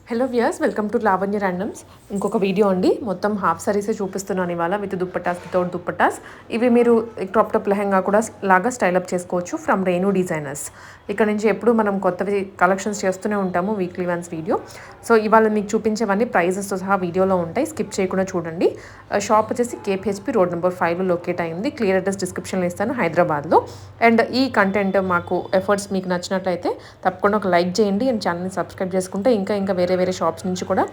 Hello viewers, welcome to Lavanya randoms. ఇంకొక video అండి. మొత్తం హాఫ్ సారీసే చూపిస్తున్నాను ఇవాళ, విత్ దుప్పటాస్, వితౌట్ దుప్పటాస్. ఇవి మీరు క్రాప్ టాప్ లెహంగా కూడా లాగా స్టైలప్ చేసుకోవచ్చు ఫ్రమ్ రేణు డిజైనర్స్. ఇక్కడ నుంచి ఎప్పుడు మనం కొత్తవి కలెక్షన్స్ చేస్తూనే ఉంటాము, వీక్లీ వన్స్ వీడియో. సో ఇవాళ మీకు చూపించేవన్నీ ప్రైజెస్తో సహా వీడియోలో ఉంటాయి, స్కిప్ చేయకుండా చూడండి. షాప్ వచ్చేసి కేపీహెచ్పి రోడ్ నెంబర్ 5లో లొకేట్ అయింది. క్లియర్ అడ్రస్ డిస్క్రిప్షన్లో ఇస్తాను, హైదరాబాద్లో. అండ్ ఈ కంటెంట్ మాకు ఎఫర్ట్స్ మీకు నచ్చినట్లయితే తప్పకుండా ఒక లైక్ చేయండి అండ్ ఛానల్ని సబ్స్క్రైబ్ చేసుకుంటే ఇంకా వేరే షాప్స్ నుంచి కూడా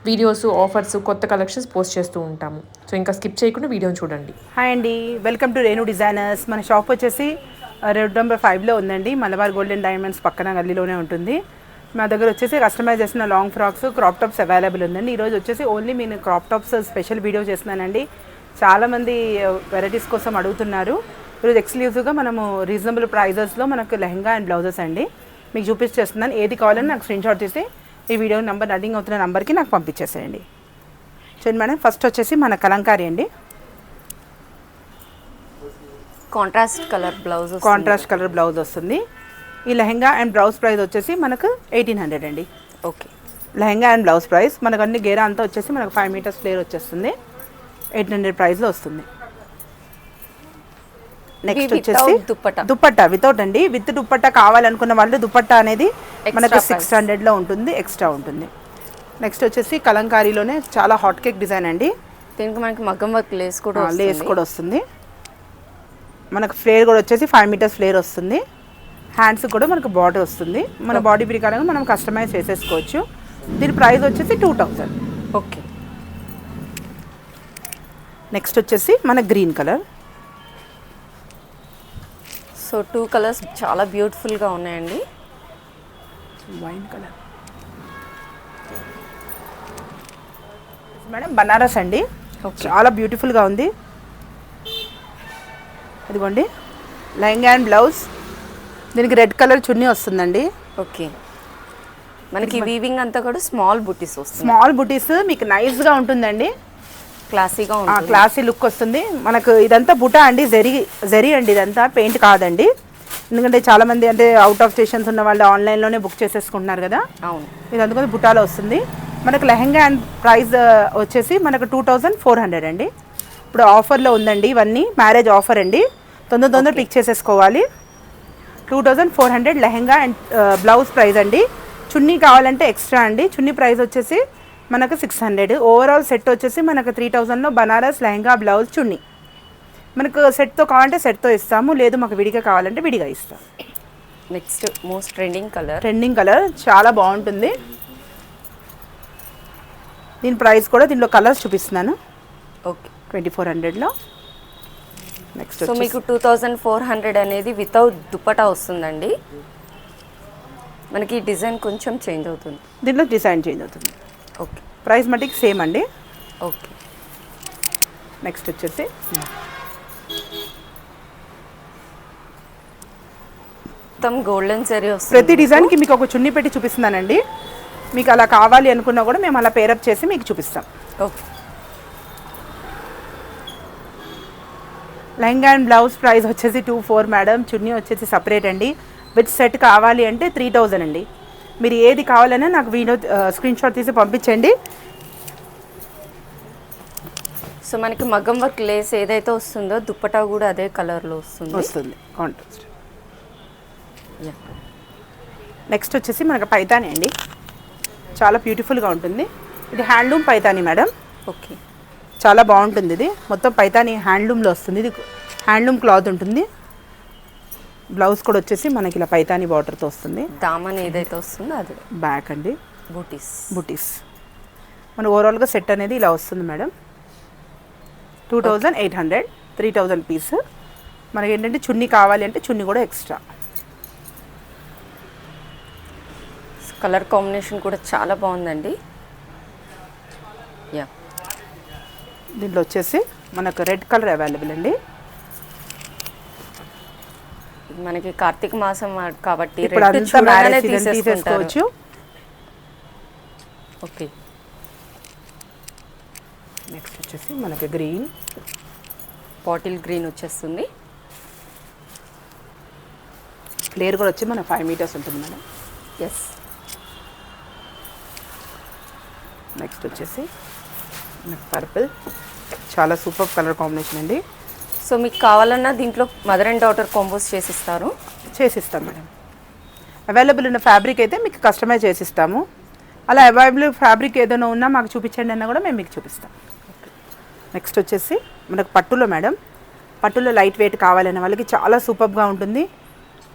వీడియోస్, ఆఫర్స్, కొత్త కలెక్షన్స్ పోస్ట్ చేస్తూ ఉంటాము. సో ఇంకా స్కిప్ చేయకుండా వీడియోని చూడండి. హాయ్ అండి, వెల్కమ్ టు రేణు డిజైనర్స్. మన షాప్ వచ్చేసి రోడ్ నెంబర్ 5లో ఉందండి. మలబార్ గోల్డ్ అండ్ డైమండ్స్ పక్కన గల్లీలోనే ఉంటుంది. మా దగ్గర వచ్చేసి కస్టమైజ్ చేసిన long frocks, crop tops available ఉందండి. ఈరోజు వచ్చేసి ఓన్లీ నేను క్రాప్ టాప్స్ స్పెషల్ వీడియో చేస్తున్నానండి. చాలామంది వెరైటీస్ కోసం అడుగుతున్నారు. ఈరోజు ఎక్స్క్లూజివ్గా మనము రీజనబుల్ ప్రైజెస్లో మనకు లెహంగా అండ్ బ్లౌజెస్ అండి మీకు చూపించేస్తున్నాను. ఏది కావాలని నాకు స్క్రీన్ షాట్ తీసి ఈ వీడియో నెంబర్ రన్నింగ్ అవుతున్న నెంబర్కి నాకు పంపించేసేయండి. చూడండి మేడం, ఫస్ట్ వచ్చేసి మన కలంకారీ అండి. కాంట్రాస్ట్ కలర్ బ్లౌజ్ వస్తుంది. ఈ లెహంగా అండ్ బ్లౌజ్ ప్రైస్ వచ్చేసి మనకు 1800 అండి. Okay, lehenga and blouse price మనకు అన్ని గేరా అంతా వచ్చేసి మనకు 5 మీటర్స్ ఫ్లేర్ వచ్చేస్తుంది. 800 ప్రైస్లో వస్తుంది. నెక్స్ట్ వచ్చేసి దుప్పట్టా వితౌట్ అండి. విత్ దుప్పట్టా కావాలనుకున్న వాళ్ళు దుప్పట్టా అనేది మనకు 600లో ఉంటుంది, ఎక్స్ట్రా ఉంటుంది. నెక్స్ట్ వచ్చేసి కలంకారీలోనే చాలా హాట్ కేక్ డిజైన్ అండి. దీనికి మనకి మగ్గం వర్క్ లేస్ కూడా వస్తుంది. మనకు ఫ్లేర్ కూడా వచ్చేసి 5 మీటర్స్ ఫ్లేర్ వస్తుంది. హ్యాండ్స్ కూడా మనకు బార్డర్ వస్తుంది. మన బాడీ ప్రకారంగా మనం కస్టమైజ్ చేసేసుకోవచ్చు. దీని ప్రైస్ వచ్చేసి 2000. ఓకే. నెక్స్ట్ వచ్చేసి మన గ్రీన్ కలర్. సో 2 కలర్స్ చాలా బ్యూటిఫుల్గా ఉన్నాయండి. వైన్ కలర్ మేడం, బనారస్ అండి. చాలా బ్యూటిఫుల్గా ఉంది. ఇదిగోండి లెహంగా అండ్ బ్లౌజ్. దీనికి రెడ్ కలర్ చున్నీ వస్తుందండి. ఓకే, మనకి వీవింగ్ అంతా కూడా స్మాల్ బుటీస్ వస్తుంది. స్మాల్ బుటీస్ మీకు నైస్గా ఉంటుందండి. క్లాసీ లుక్ వస్తుంది. మనకు ఇదంతా బుటా అండి, జరీ అండి. ఇదంతా పెయింట్ కాదండి. ఎందుకంటే చాలామంది అంటే అవుట్ ఆఫ్ స్టేషన్స్ ఉన్న వాళ్ళు ఆన్లైన్లోనే బుక్ చేసేసుకుంటున్నారు కదా. అవును, ఇది అందుకని బుటాలో వస్తుంది. మనకు లెహంగా అండ్ ప్రైస్ వచ్చేసి మనకు 2400 అండి. ఇప్పుడు ఆఫర్లో ఉందండి. ఇవన్నీ మ్యారేజ్ ఆఫర్ అండి. తొందర పిక్ చేసేసుకోవాలి. 2400 లెహంగా అండ్ బ్లౌజ్ ప్రైస్ అండి. చున్నీ కావాలంటే ఎక్స్ట్రా అండి. చున్నీ ప్రైస్ వచ్చేసి మనకు 600. ఓవరాల్ సెట్ వచ్చేసి మనకు 3000లో బనారస్ లెహంగా బ్లౌజ్ చున్నీ. మనకు సెట్తో కావాలంటే సెట్తో ఇస్తాము, లేదు మాకు విడిగా కావాలంటే విడిగా ఇస్తాం. నెక్స్ట్ మోస్ట్ ట్రెండింగ్ కలర్ చాలా బాగుంటుంది. దీని ప్రైస్ కూడా దీనిలో కలర్స్ చూపిస్తున్నాను. ఓకే, 2400లో. నెక్స్ట్ సో మీకు 2400 అనేది వితౌట్ దుపట్టా వస్తుందండి. మనకి డిజైన్ కొంచెం చేంజ్ అవుతుంది. దీనిలో డిజైన్ చేంజ్ అవుతుంది. ఓకే, ప్రైస్ మటుకు సేమ్ అండి. ఓకే. నెక్స్ట్ వచ్చేసి మొత్తం గోల్డెన్ జరీ వస్తుంది. ప్రతి డిజైన్కి మీకు ఒక చున్నీ పెట్టి చూపిస్తున్నానండి. మీకు అలా కావాలి అనుకున్నా కూడా మేము అలా పేరప్ చేసి మీకు చూపిస్తాం. Okay. Lehenga and blouse price వచ్చేసి 2400 మేడం. చున్నీ వచ్చేసి సపరేట్ అండి. విత్ సెట్ కావాలి అంటే 3000 అండి. మీరు ఏది కావాలన్నా నాకు వీడియో స్క్రీన్ షాట్ తీసి పంపించండి. సో మనకి మగ్గం వర్క్ లేస్ ఏదైతే వస్తుందో దుప్పటా కూడా అదే కలర్లో వస్తుంది. కాంట్రాస్ట్. నెక్స్ట్ వచ్చేసి మనకు పైతాని అండి. చాలా బ్యూటిఫుల్గా ఉంటుంది. ఇది హ్యాండ్లూమ్ పైతాని మేడం. ఓకే, చాలా బాగుంటుంది. ఇది మొత్తం పైతాని హ్యాండ్లూమ్లో వస్తుంది. ఇది హ్యాండ్లూమ్ క్లాత్ ఉంటుంది. బ్లౌజ్ కూడా వచ్చేసి మనకి ఇలా పైతాని బార్డర్తో వస్తుంది. దామన్ ఏదైతే వస్తుందో అది బ్యాక్ అండి. బూటీస్ మన ఓవరాల్గా సెట్ అనేది ఇలా వస్తుంది మేడం. 2800, 3000 పీస్. మనకి ఏంటంటే చున్నీ కావాలి అంటే చున్నీ కూడా ఎక్స్ట్రా. కలర్ కాంబినేషన్ కూడా చాలా బాగుందండి. యా, దీంట్లో వచ్చేసి మనకు రెడ్ కలర్ అవైలబుల్ అండి. మనకి కార్తీక మాసం కాబట్టి తీసేసుకోవచ్చు. ఓకే. నెక్స్ట్ వచ్చేసి మనకి గ్రీన్, బాటిల్ గ్రీన్ వచ్చేస్తుంది. ఫ్లేర్ కూడా వచ్చి మన 5 మీటర్స్ ఉంటుంది మేడం. ఎస్, నెక్స్ట్ వచ్చేసి పర్పుల్, చాలా సూపర్ కలర్ కాంబినేషన్ అండి. సో మీకు కావాలన్నా దీంట్లో మదర్ అండ్ డాటర్ కాంబోస్ చేసిస్తారు. చేసిస్తాం మేడం. అవైలబుల్ ఉన్న ఫ్యాబ్రిక్ అయితే మీకు కస్టమైజ్ చేసిస్తాము. అలా అవైలబుల్ ఫ్యాబ్రిక్ ఏదైనా ఉన్నా మాకు చూపించండి అన్నా కూడా మేము మీకు చూపిస్తాం. నెక్స్ట్ వచ్చేసి మనకు పట్టులో మేడం, పట్టులో లైట్ వెయిట్ కావాలనే వాళ్ళకి చాలా సూపర్గా ఉంటుంది.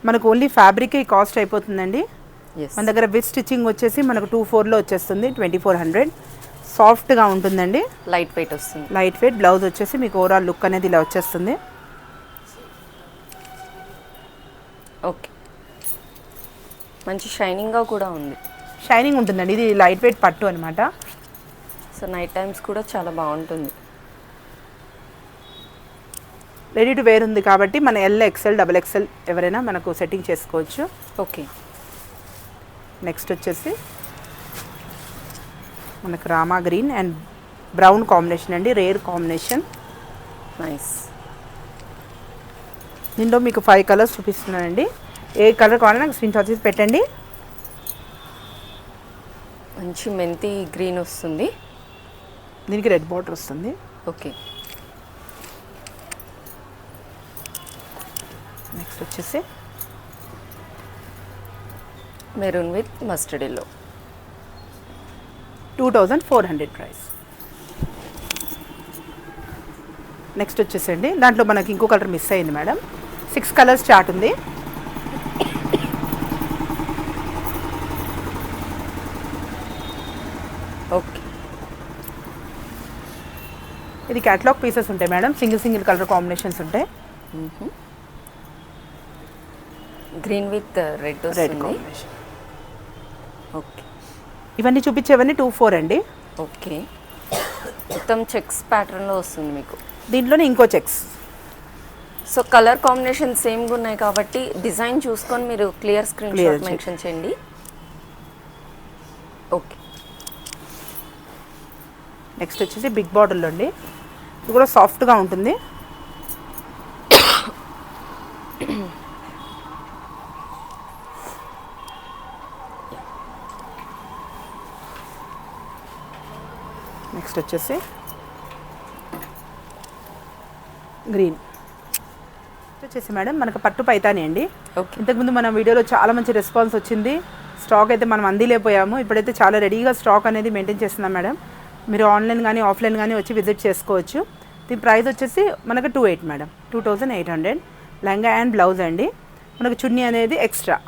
మనకు ఓన్లీ ఫ్యాబ్రికే కాస్ట్ అయిపోతుందండి. మన దగ్గర విత్ స్టిచ్చింగ్ వచ్చేసి మనకు 24లో వచ్చేస్తుంది, 2400. సాఫ్ట్గా ఉంటుందండి, లైట్ వెయిట్ వస్తుంది. Light weight. బ్లౌజ్ వచ్చేసి మీకు ఓవరాల్ లుక్ అనేది ఇలా వచ్చేస్తుంది. ఓకే, మంచి షైనింగ్గా కూడా ఉంది. షైనింగ్ ఉంటుందండి, ఇది లైట్ వెయిట్ పట్టు అనమాట. సో నైట్ టైమ్స్ కూడా చాలా బాగుంటుంది. రెడీ టు వేర్ ఉంది కాబట్టి మన ఎల్, ఎక్సెల్, డబుల్ ఎక్సెల్ ఎవరైనా మనకు సెట్టింగ్ చేసుకోవచ్చు. ఓకే, నెక్స్ట్ వచ్చేసి మనకు Rama green and brown combination అండి, రేర్ కాంబినేషన్. నైస్. దీంట్లో మీకు 5 కలర్స్ చూపిస్తున్నానండి. ఏ కలర్ కావాలన్నా నాకు స్క్రీన్ షాట్ చేసి పెట్టండి. మంచి మెంతి గ్రీన్ వస్తుంది, దీనికి రెడ్ బార్డర్ వస్తుంది. ఓకే. నెక్స్ట్ వచ్చేసి maroon with mustard yellow, 2400 price. Next వచ్చేసండి దాంట్లో మనకి ఇంకో కలర్ మిస్ అయింది మేడం. 6 కలర్స్ చార్ట్ ఉంది. ఓకే. ఇది క్యాటలాగ్ పీసెస్ ఉంటాయి మేడం, సింగిల్ కలర్ కాంబినేషన్స్ ఉంటాయి. గ్రీన్ విత్ రెడ్ రెడ్ వస్తుంది. కాంబినేషన్. ఓకే, ఇవన్నీ చూపించేవన్నీ 24 అండి. ఓకే. మొత్తం చెక్స్ ప్యాటర్న్లో వస్తుంది మీకు. దీంట్లోనే ఇంకో చెక్స్. సో కలర్ కాంబినేషన్ సేమ్గా ఉన్నాయి కాబట్టి డిజైన్ చూసుకొని మీరు clear screen Clear shot mention చేయండి. ఓకే. నెక్స్ట్ వచ్చేసి బిగ్ బార్డర్లో అండి, ఇది కూడా సాఫ్ట్గా ఉంటుంది. నెక్స్ట్ వచ్చేసి గ్రీన్ వచ్చేసి మేడం మనకు పట్టు పైతాని అండి. ఓకే. ఇంతకుముందు మన వీడియోలో చాలా మంచి రెస్పాన్స్ వచ్చింది. స్టాక్ అయితే మనం అందిలేకపోయాము. ఇప్పుడైతే చాలా రెడీగా స్టాక్ అనేది మెయింటైన్ చేస్తున్నాం మేడం. మీరు ఆన్లైన్ కానీ ఆఫ్లైన్ కానీ వచ్చి విజిట్ చేసుకోవచ్చు. దీని ప్రైస్ వచ్చేసి మనకు 28 మేడం, 2800. లెహంగా అండ్ బ్లౌజ్ అండి. మనకు చున్నీ అనేది ఎక్స్ట్రా.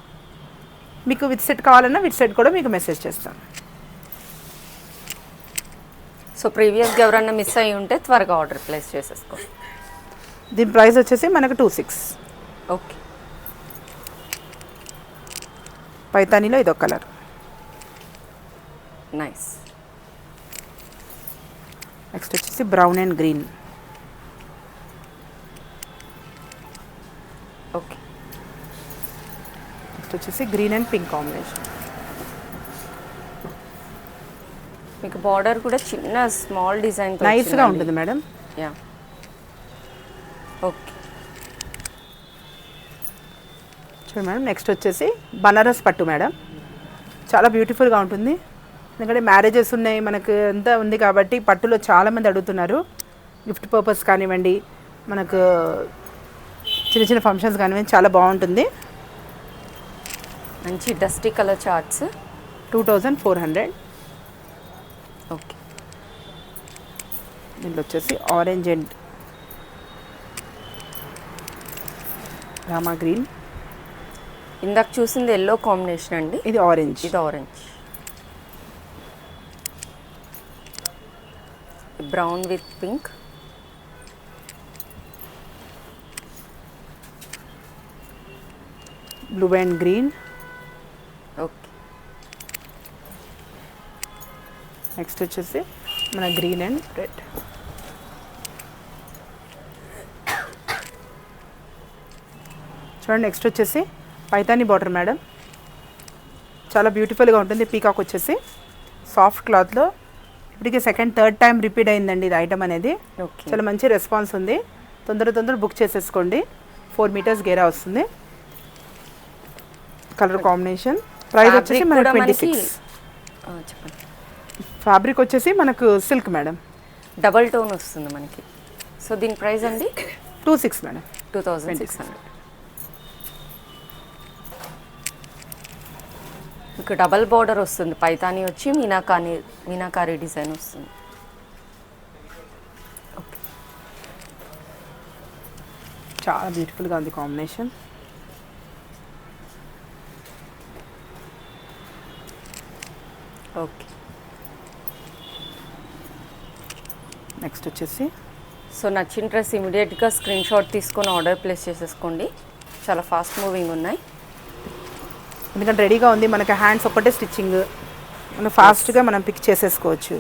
మీకు విత్ సెట్ కావాలన్నా విత్ సెట్ కూడా మీకు మెసేజ్ చేస్తాను. సో ప్రీవియస్గా ఎవరన్నా మిస్ అయ్యి ఉంటే త్వరగా ఆర్డర్ ప్లేస్ చేసేసుకో. దీని ప్రైస్ వచ్చేసి మనకు 26. ఓకే. పైతానీలో ఇదొక కలర్. నైస్. నెక్స్ట్ వచ్చేసి brown and green. Okay. Next వచ్చేసి గ్రీన్ అండ్ పింక్ కాంబినేషన్. మీకు బార్డర్ కూడా చిన్న స్మాల్ డిజైన్ నైస్గా ఉంటుంది మేడం. యా. ఓకే. చూడండి మేడం, నెక్స్ట్ వచ్చేసి బనారస్ పట్టు మేడం. చాలా బ్యూటిఫుల్గా ఉంటుంది. ఎందుకంటే మ్యారేజెస్ ఉన్నాయి మనకు అంతా ఉంది కాబట్టి పట్టులో చాలామంది అడుగుతున్నారు. గిఫ్ట్ పర్పస్ కానివ్వండి, మనకు చిన్న చిన్న ఫంక్షన్స్ కానివ్వండి, చాలా బాగుంటుంది. మంచి డస్టీ కలర్ చార్ట్స్, 2400. ఓకే. దీంట్లో వచ్చేసి ఆరెంజ్ అండ్ రామా గ్రీన్. ఇందాక చూసింది ఎల్లో కాంబినేషన్ అండి, ఇది ఆరెంజ్. ఇది orange. Brown with pink. Blue and green. Okay. Next వచ్చేసి మన గ్రీన్ అండ్ రెడ్. చూడండి, నెక్స్ట్ వచ్చేసి పైతానీ బార్డర్ మేడం. చాలా బ్యూటిఫుల్గా ఉంటుంది. పీకాక్ వచ్చేసి సాఫ్ట్ క్లాత్లో. ఇప్పటికే సెకండ్ థర్డ్ టైం రిపీట్ అయిందండి ఇది ఐటమ్ అనేది. ఓకే. చాలా మంచి రెస్పాన్స్ ఉంది. తొందర బుక్ చేసేసుకోండి. 4 మీటర్స్ గేరా వస్తుంది. Colour combination. ప్రైస్ వచ్చేసి మనకి 26. చెప్పండి. ఫ్యాబ్రిక్ వచ్చేసి మనకు సిల్క్ మేడం. డబల్ టోన్ వస్తుంది మనకి. సో దీని ప్రైస్ అండి 26 మేడం. 2600. మీకు డబల్ బార్డర్ వస్తుంది, పైతాని వచ్చి మీనాకారి డిజైన్ వస్తుంది. చాలా బ్యూటిఫుల్గా ఉంది కాంబినేషన్. ఓకే. నెక్స్ట్ వచ్చేసి సో నచ్చిన డ్రెస్ ఇమీడియట్గా స్క్రీన్ షాట్ తీసుకొని ఆర్డర్ ప్లేస్ చేసేసుకోండి. చాలా ఫాస్ట్ మూవింగ్ ఉన్నాయి. ఎందుకంటే రెడీగా ఉంది, మనకి హ్యాండ్స్ ఒక్కటే స్టిచ్చింగ్, మనం ఫాస్ట్గా మనం పిక్ చేసేసుకోవచ్చు.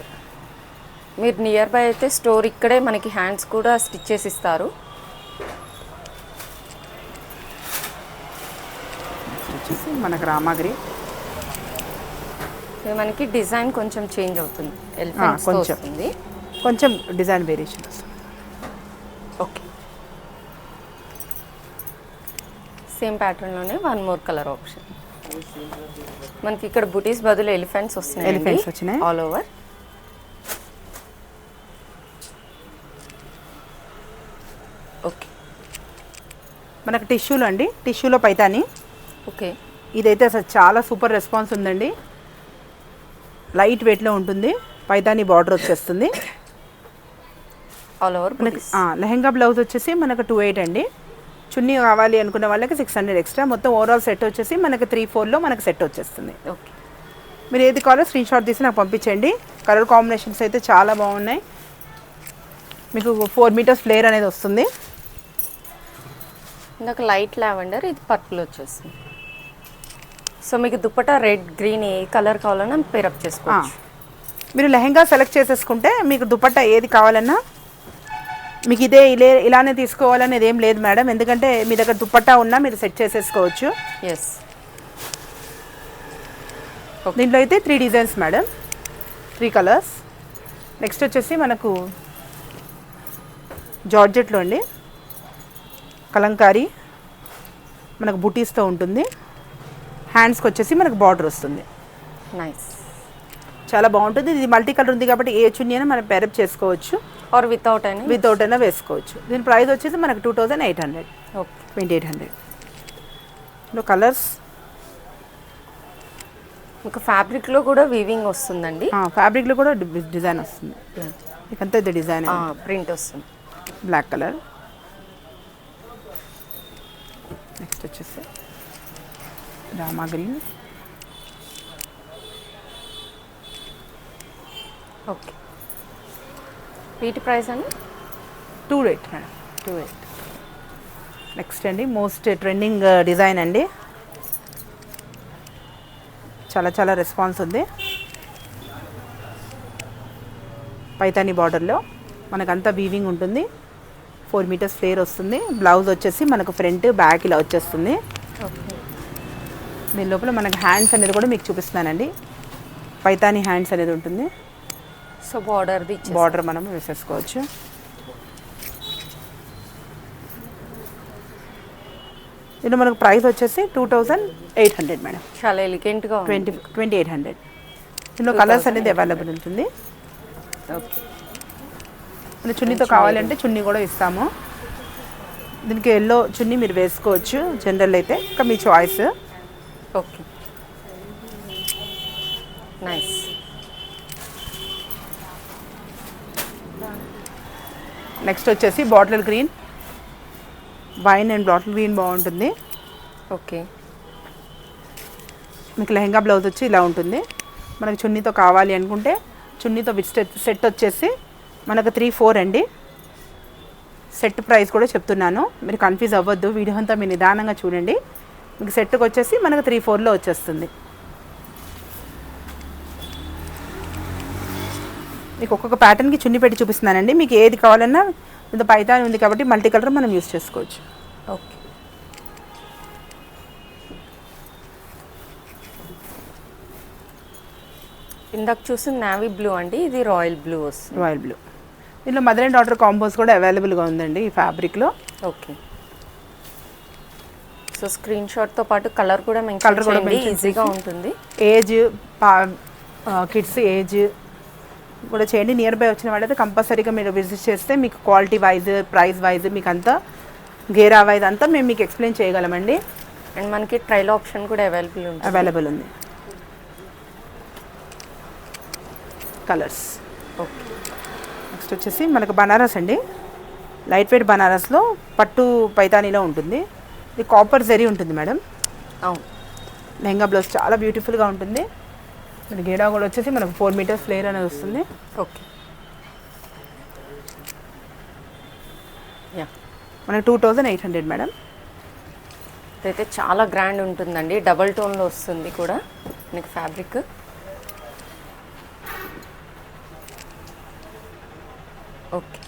మీరు నియర్ బై అయితే స్టోర్ ఇక్కడే మనకి హ్యాండ్స్ కూడా స్టిచ్ చేసి ఇస్తారు. వచ్చేసి మనకు రామాగిరి. ఇది మనకి డిజైన్ కొంచెం చేంజ్ అవుతుంది, ఎలిఫెంట్స్ కొంచెం. వస్తుంది. కొంచెం డిజైన్ వేరియేషన్ వస్తుంది. ఓకే. సేమ్ ప్యాటర్న్లోనే వన్ మోర్ కలర్ ఆప్షన్. మనకి ఇక్కడ బుటీస్ బదులు ఎలిఫెంట్స్ వస్తున్నాయి. ఎలిఫెంట్స్ వచ్చినాయి ఆల్ ఓవర్. ఓకే. మనకు టిష్యూలో అండి, టిష్యూలో పైతాని. ఓకే. ఇదైతే అసలు చాలా సూపర్ రెస్పాన్స్ ఉందండి. లైట్ వెయిట్లో ఉంటుంది, పైతాని బార్డర్ వచ్చేస్తుంది. ఆల్ ఓవర్ మనకి లెహంగా బ్లౌజ్ వచ్చేసి మనకు 28 అండి. చున్నీ కావాలి అనుకున్న వాళ్ళకి 600 ఎక్స్ట్రా. మొత్తం ఓవరాల్ సెట్ వచ్చేసి మనకి 3-4లో మనకి సెట్ వచ్చేస్తుంది. ఓకే. మీరు ఏది కావాలో స్క్రీన్ షాట్ తీసి నాకు పంపించండి. కలర్ కాంబినేషన్స్ అయితే చాలా బాగున్నాయి. మీకు 4 మీటర్స్ ఫ్లేర్ అనేది వస్తుంది. ఇందాక లైట్ లావెండర్, ఇది పర్పుల్ వచ్చేస్తుంది. సో మీకు దుపట్టా రెడ్, గ్రీన్ ఏ కలర్ కావాలన్నా పేరప్ చేసుకోవచ్చు. మీరు లెహంగా సెలెక్ట్ చేసేసుకుంటే మీకు దుపట్టా ఏది కావాలన్నా మీకు ఇలానే తీసుకోవాలనేది ఏం లేదు మేడం. ఎందుకంటే మీ దగ్గర దుపట్టా ఉన్నా మీరు సెట్ చేసేసుకోవచ్చు. ఎస్. దీంట్లో అయితే 3 డిజైన్స్ మేడం, 3 కలర్స్. నెక్స్ట్ వచ్చేసి మనకు జార్జెట్లో అండి, కలంకారీ మనకు బుటీస్తో ఉంటుంది. హ్యాండ్స్కి వచ్చేసి మనకు బార్డర్ వస్తుంది. నైస్. చాలా బాగుంటుంది. ఇది మల్టీ కలర్ ఉంది కాబట్టి ఏ చున్నీ అయినా మనం పేరప్ చేసుకోవచ్చు, ఆర్ వితౌట్ అయినా వేసుకోవచ్చు. దీని ప్రైస్ వచ్చేసి మనకు 2800. ఓకే. 2800 లో కలర్స్. మీకు ఫ్యాబ్రిక్లో కూడా వీవింగ్ వస్తుందండి. ఫ్యాబ్రిక్లో కూడా డిజైన్ వస్తుంది. ఇకంతా ఇది డిజైన్ ప్రింట్ వస్తుంది. Black colour. నెక్స్ట్ వచ్చేసి రామా గ్రీన్. ఓకే. వీటి ప్రైస్ అండి 28 మేడం. 28. నెక్స్ట్ అండి మోస్ట్ ట్రెండింగ్ డిజైన్ అండి. చాలా చాలా రెస్పాన్స్ ఉంది. పైతాని బార్డర్లో మనకంతా వీవింగ్ ఉంటుంది. 4 మీటర్స్ ఫ్లేర్ వస్తుంది. బ్లౌజ్ వచ్చేసి మనకు ఫ్రంట్ బ్యాక్ ఇలా వచ్చేస్తుంది. ఓకే. దీని లోపల మనకు హ్యాండ్స్ అనేది కూడా మీకు చూపిస్తున్నానండి. పైతాని హ్యాండ్స్ అనేది ఉంటుంది. సో బార్డర్ మనం వేసేసుకోవచ్చు. దీంట్లో మనకు ప్రైస్ వచ్చేసి 2800 మేడం. చాలా ఎలిగెంట్గా 2800. దీనిలో కలర్స్ అనేది అవైలబుల్ ఉంటుంది. ఓకే. మన చున్నీతో కావాలంటే చున్నీ కూడా ఇస్తాము. దీనికి ఎల్లో చున్నీ మీరు వేసుకోవచ్చు జనరల్ అయితే, ఇంకా మీ చాయిస్. ఓకే. నైస్. నెక్స్ట్ వచ్చేసి bottle green, wine and bottle green బాగుంటుంది. ఓకే. మీకు లెహంగా బ్లౌజ్ వచ్చి ఇలా ఉంటుంది. మనకు చున్నీతో కావాలి అనుకుంటే చున్నీతో విత్ సెట్ వచ్చేసి మనకు 3-4 అండి. సెట్ ప్రైస్ కూడా చెప్తున్నాను, మీరు కన్ఫ్యూజ్ అవ్వద్దు. వీడియో అంతా మీరు నిదానంగా చూడండి. మీకు సెట్కి వచ్చేసి మనకు 3-4లో వచ్చేస్తుంది. మీకు ఒక్కొక్క ప్యాటర్న్కి చున్నీ పెట్టి చూపిస్తున్నానండి. మీకు ఏది కావాలన్నా ఇంత పైతాని ఉంది కాబట్టి మల్టీ కలర్ మనం యూస్ చేసుకోవచ్చు. ఓకే. ఇందాక చూసిన నావీ బ్లూ అండి, ఇది రాయల్ బ్లూ వస్తుంది. Royal blue. దీనిలో మదర్ అండ్ డాటర్ కాంబోస్ కూడా అవైలబుల్గా ఉందండి ఈ ఫ్యాబ్రిక్లో. ఓకే. సో స్క్రీన్ షాట్తో పాటు కలర్ కూడా మెన్షన్ ఈజీగా ఉంటుంది. ఏజ్ కిడ్స్ ఏజ్ కూడా చేయండి. నియర్ బై వచ్చిన వాళ్ళైతే కంపల్సరీగా మీరు విజిట్ చేస్తే మీకు క్వాలిటీ వైజ్, ప్రైస్ వైజ్ మీకు అంతా గేరా వైజ్ అంతా మేము మీకు ఎక్స్ప్లెయిన్ చేయగలమండి. అండ్ మనకి ట్రైల్ ఆప్షన్ కూడా అవైలబుల్ ఉంది. Colours okay. నెక్స్ట్ వచ్చేసి మనకు బనారస్ అండి. లైట్ వెయిట్ బనారస్లో పట్టు పైతానీలో ఉంటుంది. ఇది కాపర్ జరీ ఉంటుంది మేడం. అవును. లెహంగా బ్లౌజ్ చాలా బ్యూటిఫుల్గా ఉంటుంది. మన గేడా కూడా వచ్చేసి మనకు 4 మీటర్స్ ఫ్లేర్ అనేది వస్తుంది. ఓకే. యా, మనకు 2800 మేడం. ఇదైతే చాలా గ్రాండ్ ఉంటుందండి. డబల్ టోన్లో వస్తుంది కూడా మనకి ఫ్యాబ్రిక్. ఓకే.